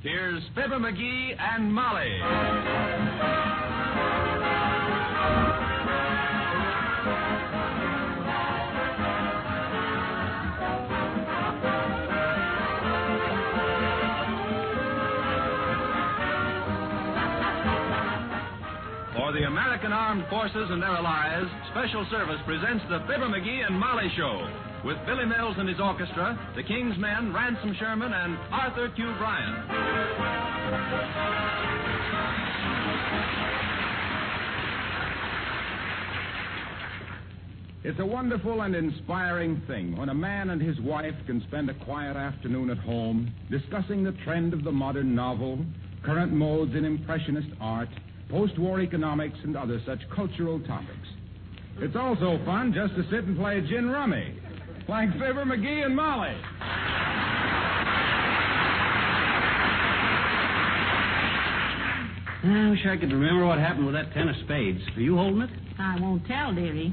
Here's Fibber McGee and Molly. For the American Armed Forces and their allies, Special Service presents the Fibber McGee and Molly Show with Billy Mills and his orchestra, the King's Men, Ransom Sherman, and Arthur Q. Bryan. It's a wonderful and inspiring thing when a man and his wife can spend a quiet afternoon at home discussing the trend of the modern novel, current modes in impressionist art, post-war economics, and other such cultural topics. It's also fun just to sit and play gin rummy, like Fibber McGee and Molly. I wish I could remember what happened with that 10 of spades. Are you holding it? I won't tell, dearie.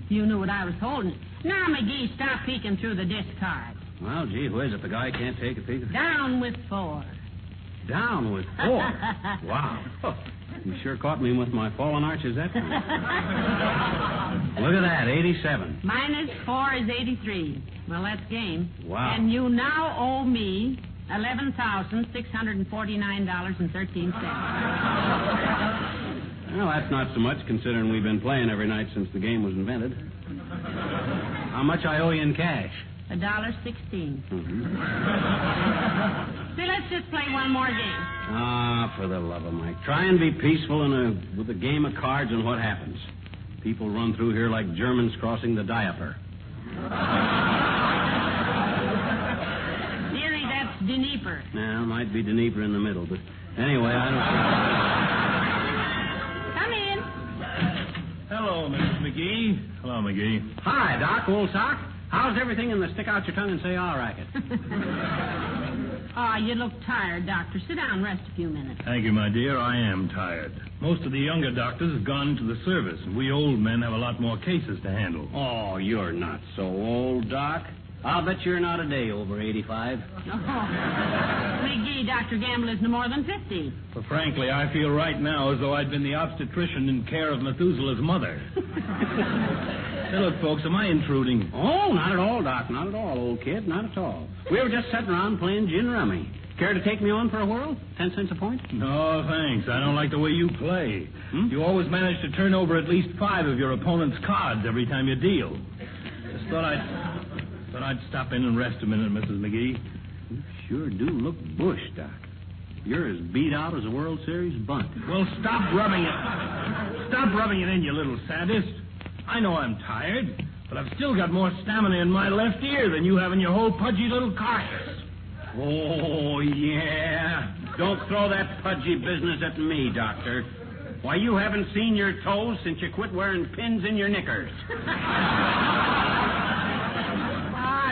You knew what I was holding. Now, McGee, stop peeking through the discard. Well, gee whiz, if the guy can't take a peek. Down with 4. Down with 4? Wow. You sure caught me with my fallen arches that time. Look at that, 87. Minus 4 is 83. Well, that's game. Wow. And you now owe me $11,649.13. Well, that's not so much, considering we've been playing every night since the game was invented. How much I owe you in cash? $1.16. So let's just play one more game. Ah, for the love of Mike. Try and be peaceful with a game of cards, and what happens? People run through here like Germans crossing the diaper. Dearie, that's Dnieper. Well, might be Dnieper in the middle, but anyway, I don't... Come in. Hello, Mrs. McGee. Hello, McGee. Hi, Doc, old sock. How's everything in the stick out your tongue and say all racket? Oh, you look tired, Doctor. Sit down, rest a few minutes. Thank you, my dear. I am tired. Most of the younger doctors have gone into the service, and we old men have a lot more cases to handle. Oh, you're not so old, Doc. I'll bet you're not a day over 85. Oh, McGee, Dr. Gamble is no more than 50. But frankly, I feel right now as though I'd been the obstetrician in care of Methuselah's mother. Hey, look, folks, am I intruding? Oh, not at all, Doc. Not at all, old kid. Not at all. We were just sitting around playing gin rummy. Care to take me on for a whirl? 10 cents a point? No, thanks. I don't like the way you play. You always manage to turn over at least 5 of your opponent's cards every time you deal. Just thought I'd stop in and rest a minute, Mrs. McGee. You sure do look bush, Doc. You're as beat out as a World Series bunt. Well, stop rubbing it. Stop rubbing it in, you little sadist. I know I'm tired, but I've still got more stamina in my left ear than you have in your whole pudgy little carcass. Oh, yeah. Don't throw that pudgy business at me, Doctor. Why, you haven't seen your toes since you quit wearing pins in your knickers.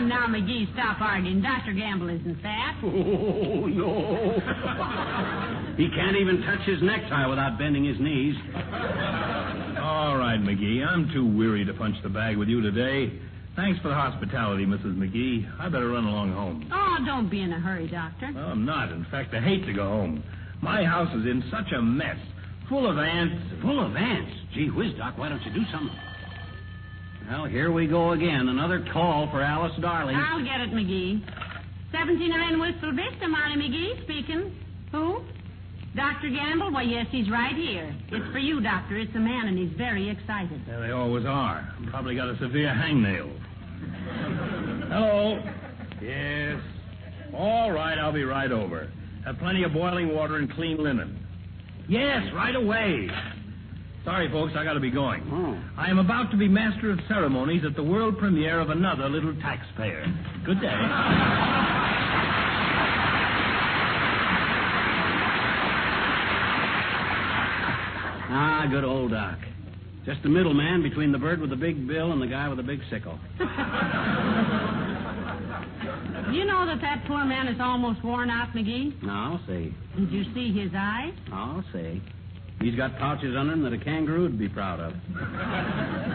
Now, McGee, stop arguing. Dr. Gamble isn't fat. Oh, no. He can't even touch his necktie without bending his knees. All right, McGee. I'm too weary to punch the bag with you today. Thanks for the hospitality, Mrs. McGee. I better run along home. Oh, don't be in a hurry, Doctor. Well, I'm not. In fact, I hate to go home. My house is in such a mess. Full of ants. Full of ants? Gee whiz, Doc, why don't you do something? Well, here we go again. Another call for Alice Darling. I'll get it, McGee. 79 Wistful Vista, Molly McGee speaking. Who? Dr. Gamble? Why, yes, he's right here. It's for you, Doctor. It's a man, and he's very excited. Yeah, they always are. Probably got a severe hangnail. Hello. Yes. All right, I'll be right over. Have plenty of boiling water and clean linen. Yes, right away. Sorry, folks, I got to be going. Oh. I am about to be master of ceremonies at the world premiere of another little taxpayer. Good day. Ah, good old Doc. Just the middleman between the bird with the big bill and the guy with the big sickle. You know that poor man is almost worn out, McGee? I'll see. Did you see his eyes? I'll see. He's got pouches under him that a kangaroo would be proud of.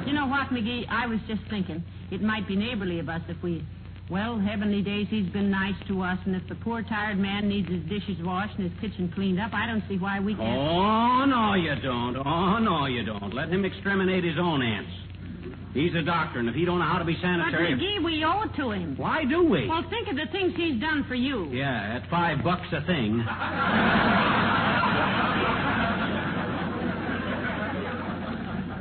You know what, McGee? I was just thinking it might be neighborly of us if we Well, heavenly days, he's been nice to us, and if the poor, tired man needs his dishes washed and his kitchen cleaned up, I don't see why we can't... Oh, no, you don't. Oh, no, you don't. Let him exterminate his own ants. He's a doctor, and if he don't know how to be But, sanitary... McGee, we owe it to him. Why do we? Well, think of the things he's done for you. Yeah, at $5 a thing.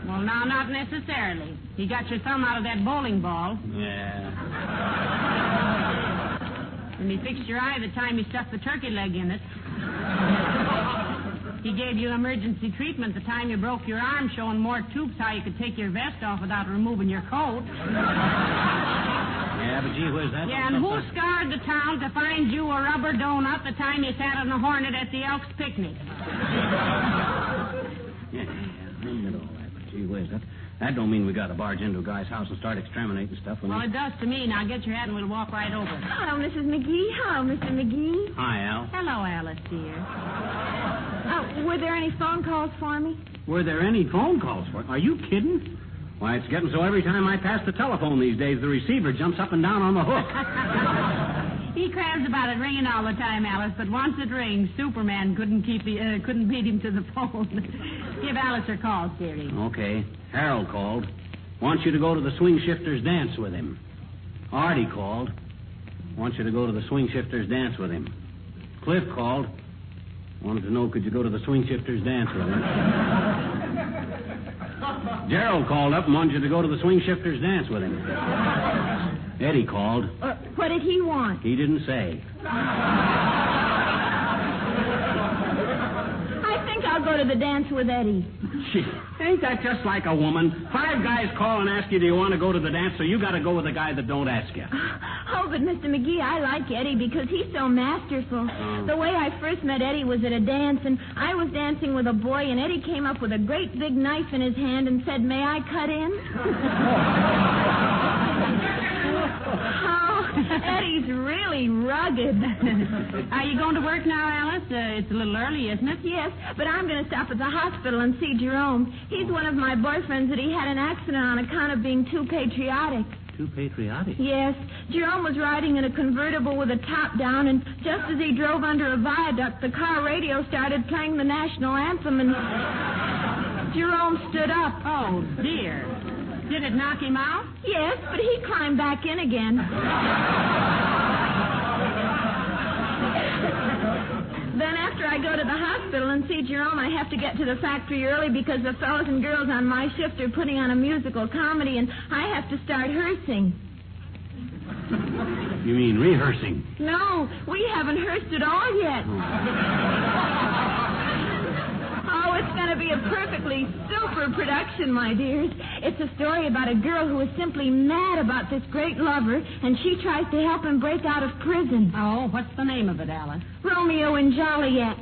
Well, now, not necessarily. He got your thumb out of that bowling ball, Yeah. and he fixed your eye the time he stuck the turkey leg in it. He gave you emergency treatment the time you broke your arm, showing more tubes how you could take your vest off without removing your coat. Yeah, but gee whiz, that's... Yeah, and who scoured the town to find you a rubber donut the time you sat on the Hornet at the Elks picnic? Yeah, I get all that, but gee whiz, that don't mean we got to barge into a guy's house and start exterminating stuff. Well, it does to me. Now, get your hat and we'll walk right over. Hello, Mrs. McGee. Hello, Mr. McGee. Hi, Al. Hello, Alice, dear. Were there any phone calls for me? Were there any phone calls for it? Are you kidding? Why, it's getting so every time I pass the telephone these days, the receiver jumps up and down on the hook. He crabs about it ringing all the time, Alice, but once it rings, Superman couldn't beat him to the phone. Give Alice her call, dearie. Okay. Harold called. Wants you to go to the Swing Shifters dance with him. Artie called. Wants you to go to the Swing Shifters dance with him. Cliff called. Wanted to know, could you go to the Swing Shifters dance with him? Gerald called up and wanted you to go to the Swing Shifters dance with him. Eddie called. What did he want? He didn't say. I think I'll go to the dance with Eddie. Gee, ain't that just like a woman? 5 guys call and ask you, do you want to go to the dance, so you got to go with the guy that don't ask you. Oh, but Mr. McGee, I like Eddie because he's so masterful. The way I first met Eddie was at a dance, and I was dancing with a boy, and Eddie came up with a great big knife in his hand and said, "May I cut in?" Oh, Eddie's really rugged. Are you going to work now, Alice? It's a little early, isn't it? Yes, but I'm going to stop at the hospital and see Jerome. He's one of my boyfriends that he had an accident on account of being too patriotic. Too patriotic? Yes. Jerome was riding in a convertible with a top down, and just as he drove under a viaduct, the car radio started playing the national anthem, and Jerome stood up. Oh, dear. Did it knock him out? Yes, but he climbed back in again. Then after I go to the hospital and see Jerome, I have to get to the factory early because the fellows and girls on my shift are putting on a musical comedy, and I have to start rehearsing. You mean rehearsing? No, we haven't rehearsed at all yet. Oh, it's going to be a perfectly super production, my dears. It's a story about a girl who is simply mad about this great lover, and she tries to help him break out of prison. Oh, what's the name of it, Alice? Romeo and Joliet.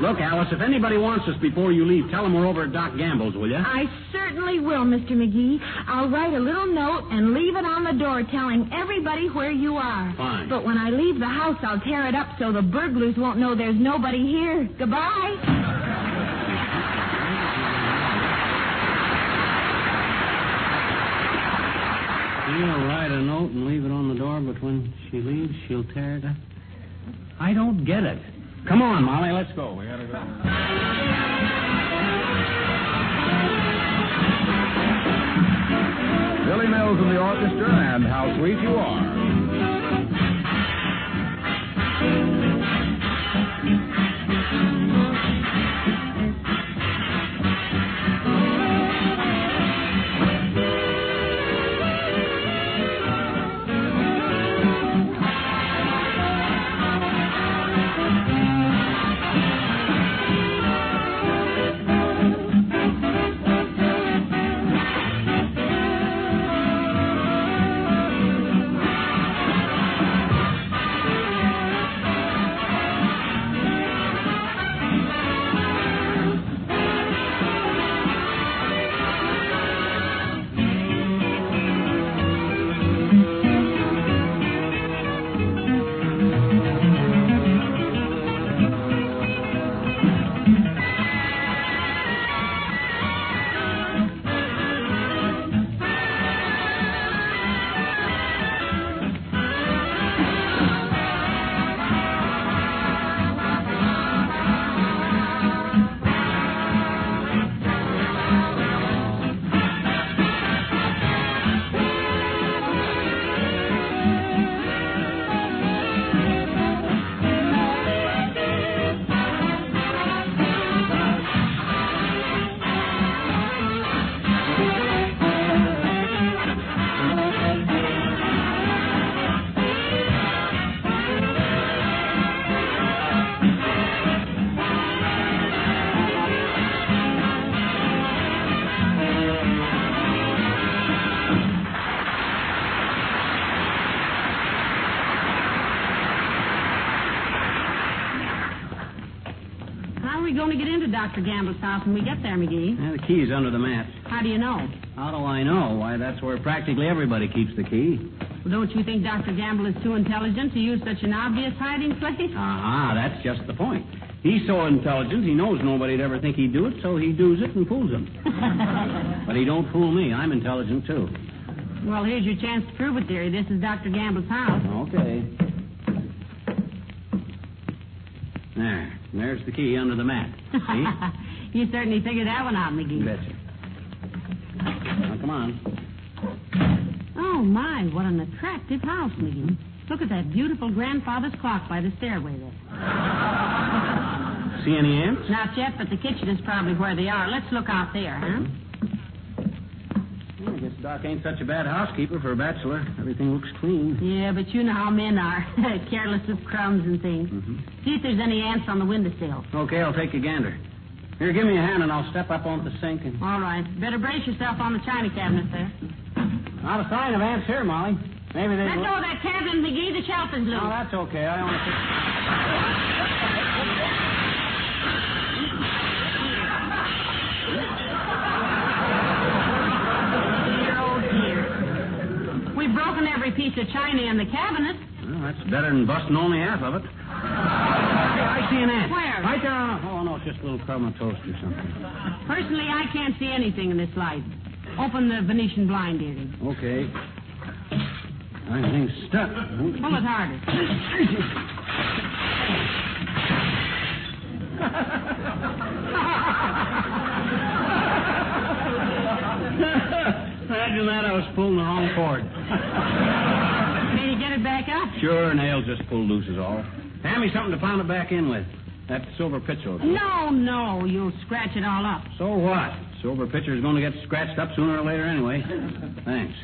Look, Alice, if anybody wants us before you leave, tell them we're over at Doc Gamble's, will you? I certainly will, Mr. McGee. I'll write a little note and leave it on the door telling everybody where you are. Fine. But when I leave the house, I'll tear it up so the burglars won't know there's nobody here. Goodbye. She'll write a note and leave it on the door, but when she leaves, she'll tear it up. I don't get it. Come on, Molly, let's go. We gotta go. Billy Mills and the orchestra, and How Sweet You Are. are we going to get into Dr. Gamble's house when we get there, McGee? The key's under the mat. How do you know? How do I know? Why, that's where practically everybody keeps the key. Well, don't you think Dr. Gamble is too intelligent to use such an obvious hiding place? That's just the point. He's so intelligent, he knows nobody'd ever think he'd do it, so he does it and fools them. But he don't fool me. I'm intelligent, too. Well, here's your chance to prove it, dearie. This is Dr. Gamble's house. Okay. There's the key under the mat. See? You certainly figured that one out, McGee. Betcha. Now, come on. Oh, my, what an attractive house, McGee. Look at that beautiful grandfather's clock by the stairway there. See any ants? Not yet, but the kitchen is probably where they are. Let's look out there, huh? I guess Doc ain't such a bad housekeeper for a bachelor. Everything looks clean. Yeah, but you know how men are. Careless of crumbs and things. Mm-hmm. See if there's any ants on the windowsill. Okay, I'll take a gander. Here, give me a hand and I'll step up onto the sink and... All right. Better brace yourself on the china cabinet there. Not a sign of ants here, Molly. Maybe they... Let go of that cabinet, McGee. The shelf is loose. No, that's okay. I only... We've broken every piece of china in the cabinet. Well, that's better than busting only half of it. I see an ant. Where? Right there on... Oh, no, it's just a little crumb of toast or something. Personally, I can't see anything in this light. Open the Venetian blind, dearie. Okay. Everything's stuck. Pull it harder. Imagine that, I was pulling the wrong cord. Can you get it back up? Sure, nails just pulled loose is all. Hand me something to pound it back in with. That silver pitcher. No, you'll scratch it all up. So what? Silver pitcher's going to get scratched up sooner or later anyway. Thanks.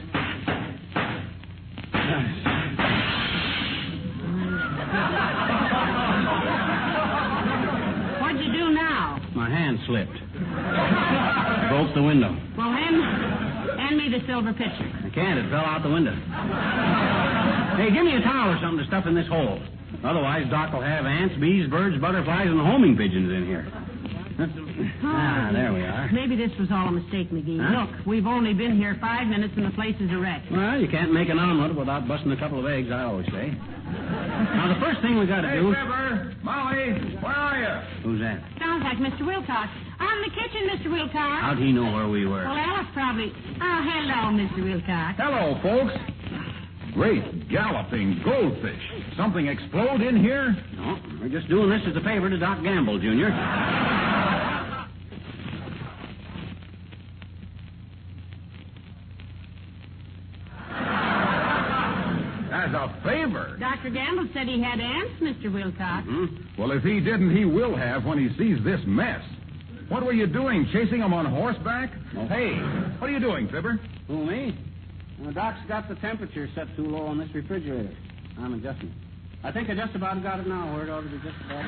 What'd you do now? My hand slipped. Broke the window. Well, hand me the silver pitcher. I can't. It fell out the window. Hey, give me a towel or something to stuff in this hole. Otherwise, Doc will have ants, bees, birds, butterflies, and homing pigeons in here. There we are. Maybe this was all a mistake, McGee. Huh? Look, we've only been here 5 minutes and the place is a wreck. Well, you can't make an omelet without busting a couple of eggs, I always say. Now, the first thing we got to do... Hey, Fibber, Molly, where are you? Who's that? Sounds like Mr. Wilcox. I'm in the kitchen, Mr. Wilcox. How'd he know where we were? Well, Alice probably... Oh, hello, Mr. Wilcox. Hello, folks. Great galloping goldfish. Something explode in here? No, we're just doing this as a favor to Doc Gamble, Jr. As a favor? Dr. Gamble said he had ants, Mr. Wilcox. Mm-hmm. Well, if he didn't, he will have when he sees this mess. What were you doing, chasing him on horseback? No. Hey, what are you doing, Fibber? Who, me? Well, Doc's got the temperature set too low on this refrigerator. I'm adjusting. I think I just about got it now where it ought to be just about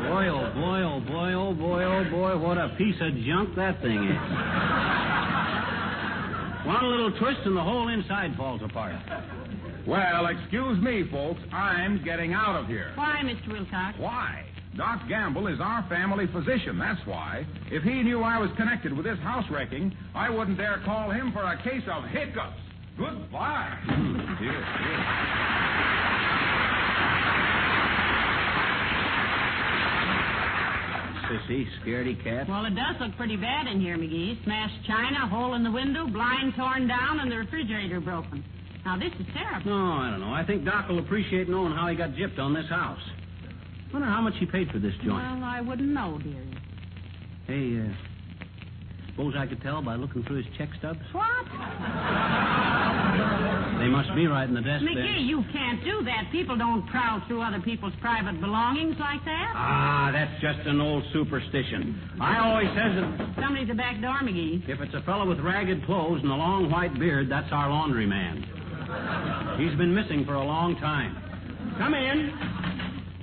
Boy, oh boy, oh boy, oh boy, oh boy, what a piece of junk that thing is. One little twist and the whole inside falls apart. Well, excuse me, folks. I'm getting out of here. Why, Mr. Wilcox? Why? Doc Gamble is our family physician, that's why. If he knew I was connected with this house wrecking, I wouldn't dare call him for a case of hiccups. Goodbye. Here. Sissy, scaredy cat. Well, it does look pretty bad in here, McGee. Smashed china, hole in the window, blind torn down, and the refrigerator broken. Now, this is terrible. No, I don't know. I think Doc will appreciate knowing how he got gypped on this house. Wonder how much he paid for this joint. Well, I wouldn't know, dearie. Hey, suppose I could tell by looking through his check stubs? What? They must be right in the desk there. McGee, you can't do that. People don't prowl through other people's private belongings like that. Ah, that's just an old superstition. I always says that Somebody's at the back door, McGee. if it's a fellow with ragged clothes and a long white beard, that's our laundry man. He's been missing for a long time. Come in.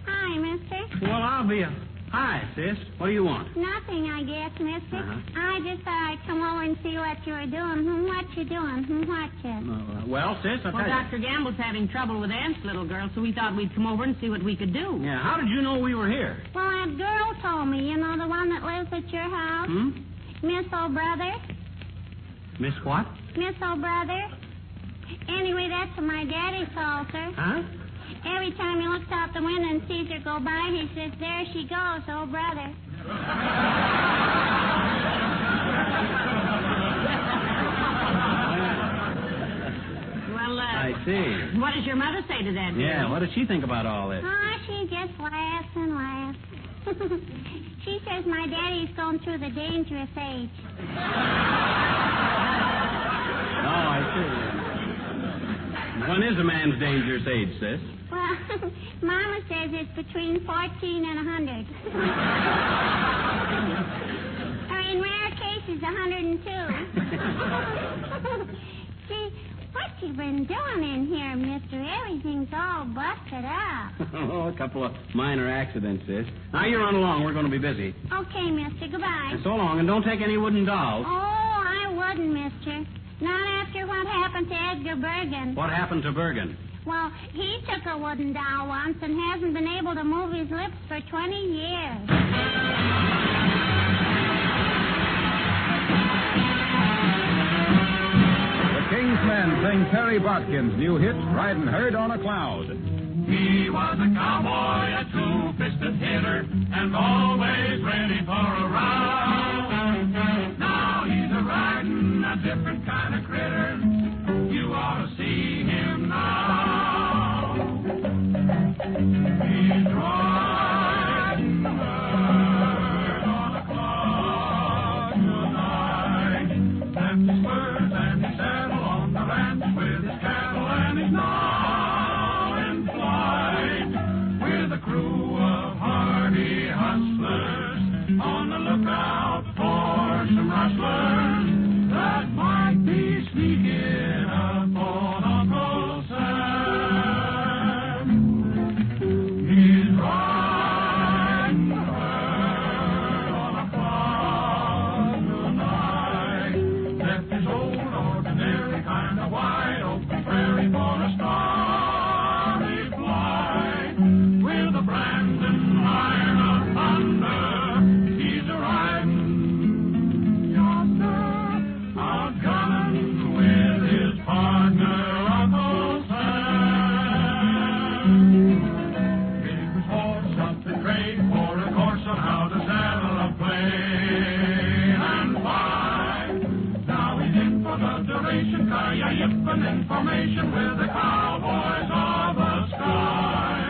Hi, mister. Well, I'll be a... Hi, sis. What do you want? Nothing, I guess, mister. Uh-huh. I I just thought I'd come over and see what you were doing. What you doing? What you? Well, sis, I'll tell you. Dr. Gamble's having trouble with Aunt's little girl, so we thought we'd come over and see what we could do. Yeah, how did you know we were here? Well, that girl told me. You know, the one that lives at your house? Miss O'Brother. Miss what? Miss O'Brother. Anyway, that's what my daddy calls her. Huh? Every time he looks out the window and sees her go by, he says, there she goes, O'Brother. Well, I see. what does your mother say to that, dear? Yeah, what did she think about all this? Oh, she just laughs and laughs. She says my daddy's going through the dangerous age. Oh, I see. When is a man's dangerous age, sis? Well, Mama says it's between 14 and 100. Or in rare cases, 102. See, what you been doing in here, mister? Everything's all busted up. Oh, a couple of minor accidents, sis. Now you run along. We're going to be busy. Okay, mister. Goodbye. And so long, and don't take any wooden dolls. Oh, I wouldn't, mister. Not after what happened to Edgar Bergen. What happened to Bergen? Well, he took a wooden doll once and hasn't been able to move his lips for 20 years. The King's Men sing Terry Botkin's new hit, Riding Herd on a Cloud. He was a cowboy, a two-fisted hitter, and always ready for a round. Now he's a-riding a different kind of critter. You ought to see him now. He's riding herd on a cloud tonight. Left his spurs and his saddle on the ranch with his cattle, and he's now in flight with a crew of hardy hustlers on the lookout for some rustlers that might be sneaking up on Uncle Sam. He's riding herd on a cloud tonight. Left his old ordinary kind of wide open prairie for a starry flight with a Brandon iron of thunder. He's a-riding out-gunning with his partner, Uncle Sam. Gave his horse something great for a course on how to saddle a plane and fly. Now he's in for the duration, yipping information with the cowboys of the sky.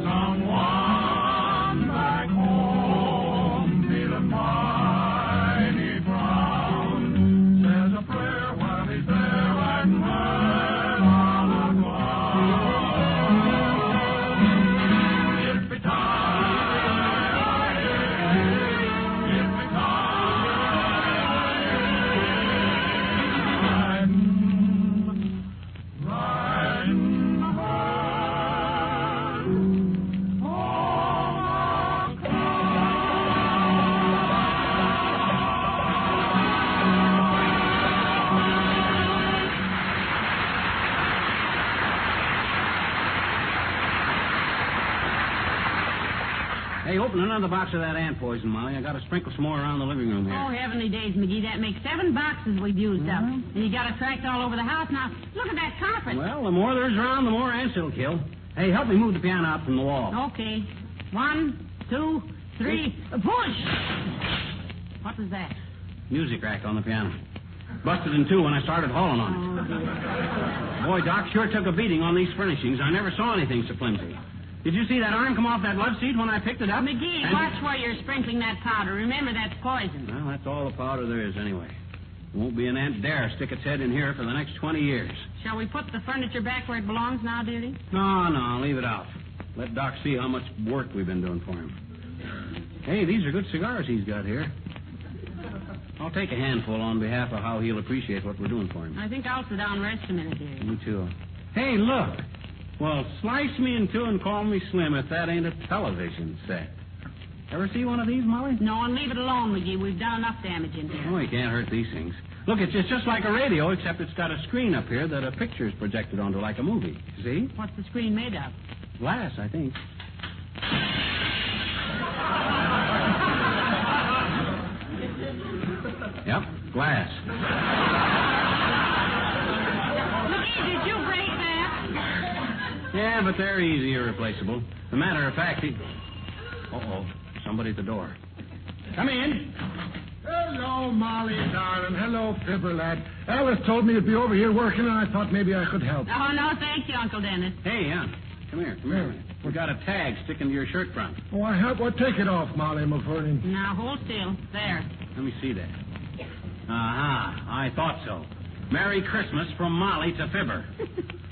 Someone back home feeling mighty proud says a prayer while he's there riding herd on a cloud. Yippee-ki-yay, yippee-ki-yay, riding herd on a Hey, open another box of that ant poison, Molly. I got to sprinkle some more around the living room here. Oh, heavenly days, McGee. That makes 7 boxes we've used up. And you got it tracked all over the house. Now, look at that carpet. Well, the more there's around, the more ants it'll kill. Hey, help me move the piano out from the wall. Okay. 1, 2, 3. Push! What was that? Music rack on the piano. Busted in two when I started hauling on it. Boy, Doc sure took a beating on these furnishings. I never saw anything so flimsy. Did you see that arm come off that love seat when I picked it up? McGee, watch where you're sprinkling that powder. Remember, that's poison. Well, that's all the powder there is anyway. Won't be an ant dare stick its head in here for the next 20 years. Shall we put the furniture back where it belongs now, dearie? No, leave it out. Let Doc see how much work we've been doing for him. Hey, these are good cigars he's got here. I'll take a handful on behalf of how he'll appreciate what we're doing for him. I think I'll sit down and rest a minute, dearie. Me too. Hey, look. Well, slice me in two and call me Slim if that ain't a television set. Ever see one of these, Molly? No, and leave it alone, McGee. We've done enough damage in here. Oh, you can't hurt these things. Look, it's just like a radio, except it's got a screen up here that a picture's projected onto like a movie. See? What's the screen made of? Glass, I think. Yep, glass. McGee, did you break that? Yeah, but they're easy irreplaceable. As a matter of fact, Uh-oh, somebody at the door. Come in. Hello, Molly, darling. Hello, Fibber, lad. Alice told me you'd be over here working, and I thought maybe I could help. Oh, no, thank you, Uncle Dennis. Hey, come here. We got a tag sticking to your shirt front. Oh, I have. Well, take it off, Molly, McVernon. Now, hold still. There. Let me see that. I thought so. Merry Christmas from Molly to Fibber.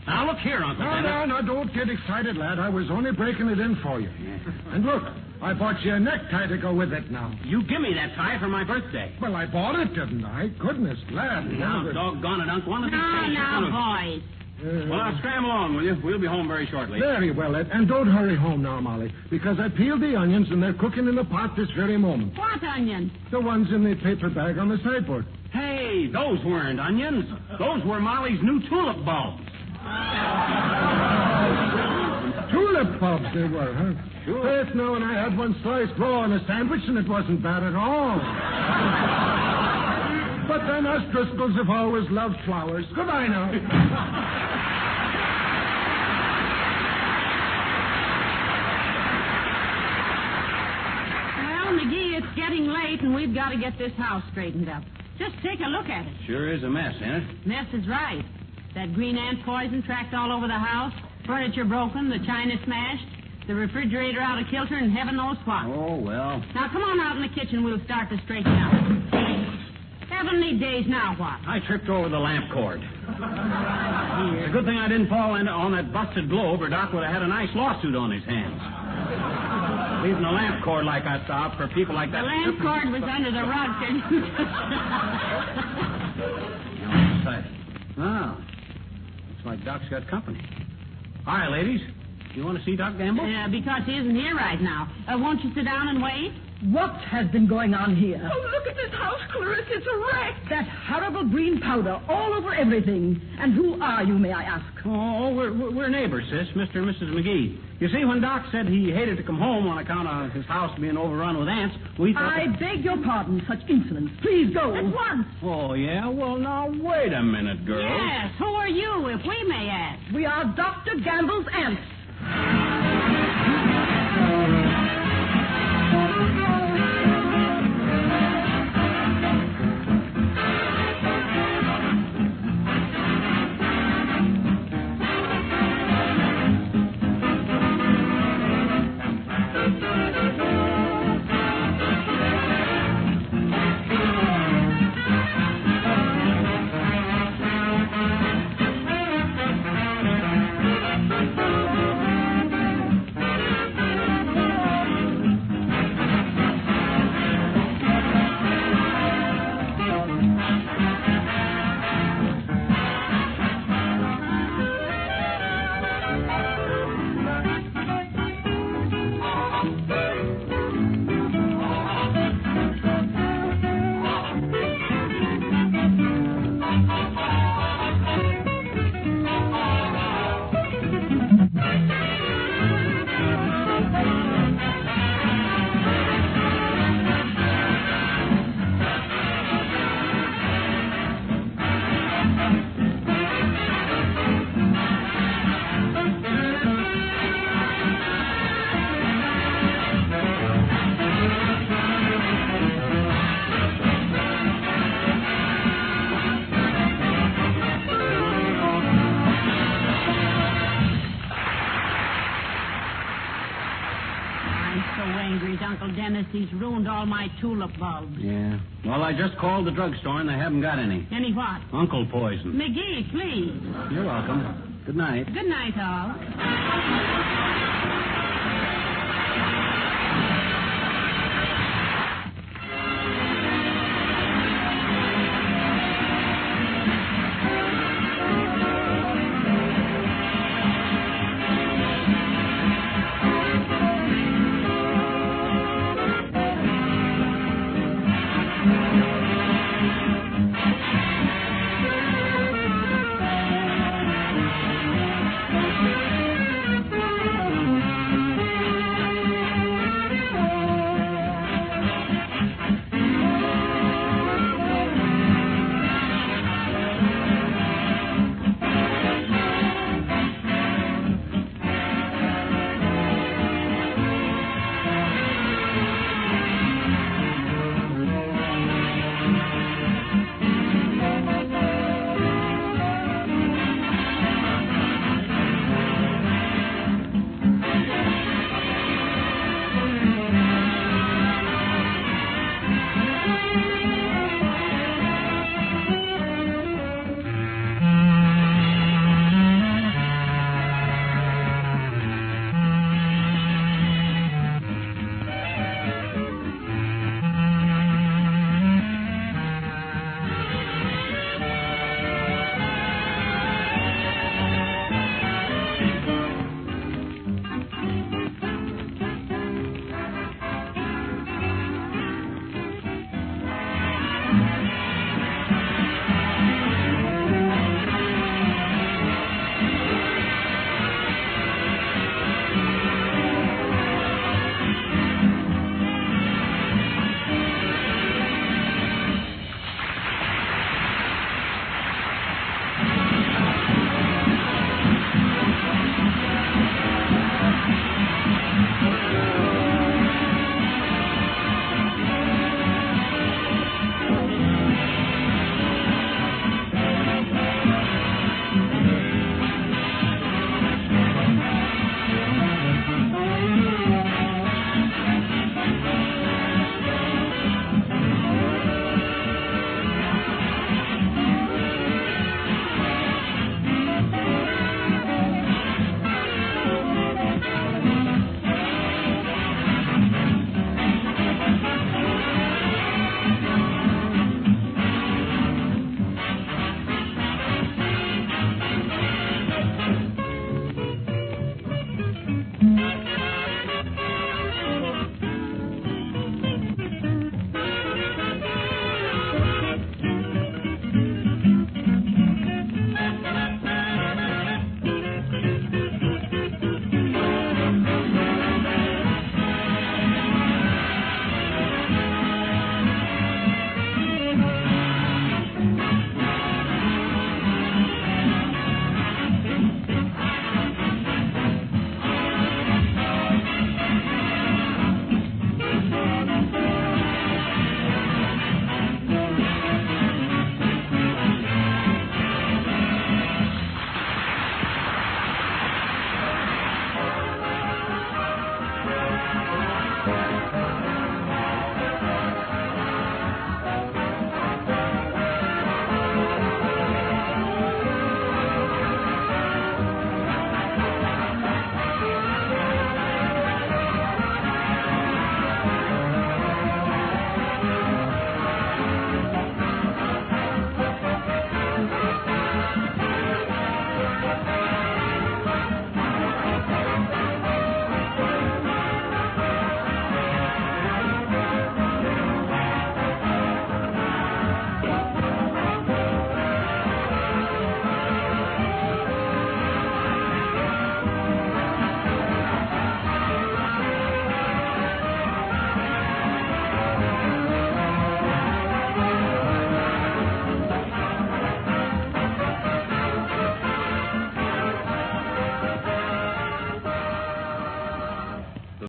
Now, look here, Uncle Dennis. No, don't get excited, lad. I was only breaking it in for you. Yeah. And look, I bought you a necktie to go with it now. You give me that tie for my birthday. Well, I bought it, didn't I? Goodness, lad. Now, doggone it, Uncle. One of these days you're Now, gonna... boys. Well, now, scram along, will you? We'll be home very shortly. Very well, Ed. And don't hurry home now, Molly, because I peeled the onions and they're cooking in the pot this very moment. What onions? The ones in the paper bag on the sideboard. Hey, those weren't onions. Those were Molly's new tulip bulbs. Tulip bulbs they were, huh? Sure. Yes, no, and I had one sliced raw on a sandwich, and it wasn't bad at all. But then us Driscolls have always loved flowers. Goodbye now. Well, McGee, it's getting late, and we've got to get this house straightened up. Just take a look at it. Sure is a mess, ain't it? Mess is right. That green ant poison tracked all over the house, furniture broken, the china smashed, the refrigerator out of kilter, and heaven knows what. Oh, well. Now, come on out in the kitchen. We'll start to straighten out. Heavenly days, now what? I tripped over the lamp cord. It's a good thing I didn't fall on that busted globe, or Doc would have had a nice lawsuit on his hands. Leaving a lamp cord like that out for people like that. The lamp cord was under the rug. Oh. Looks like Doc's got company. All right, ladies. You want to see Doc Gamble? Yeah, because he isn't here right now. Won't you sit down and wait? What has been going on here? Oh, look at this house, Clarissa. It's a wreck. That horrible green powder all over everything. And who are you, may I ask? Oh, we're neighbors, sis, Mr. and Mrs. McGee. You see, when Doc said he hated to come home on account of his house being overrun with ants, we thought... I beg your pardon, such insolence. Please go. At once. Oh, yeah? Well, now, wait a minute, girls. Yes, who are you, if we may ask? We are Dr. Gamble's aunts. Uncle Dennis. He's ruined all my tulip bulbs. Yeah. Well, I just called the drugstore, and they haven't got any. Any what? Uncle poison. McGee, please. You're welcome. Good night. Good night, all.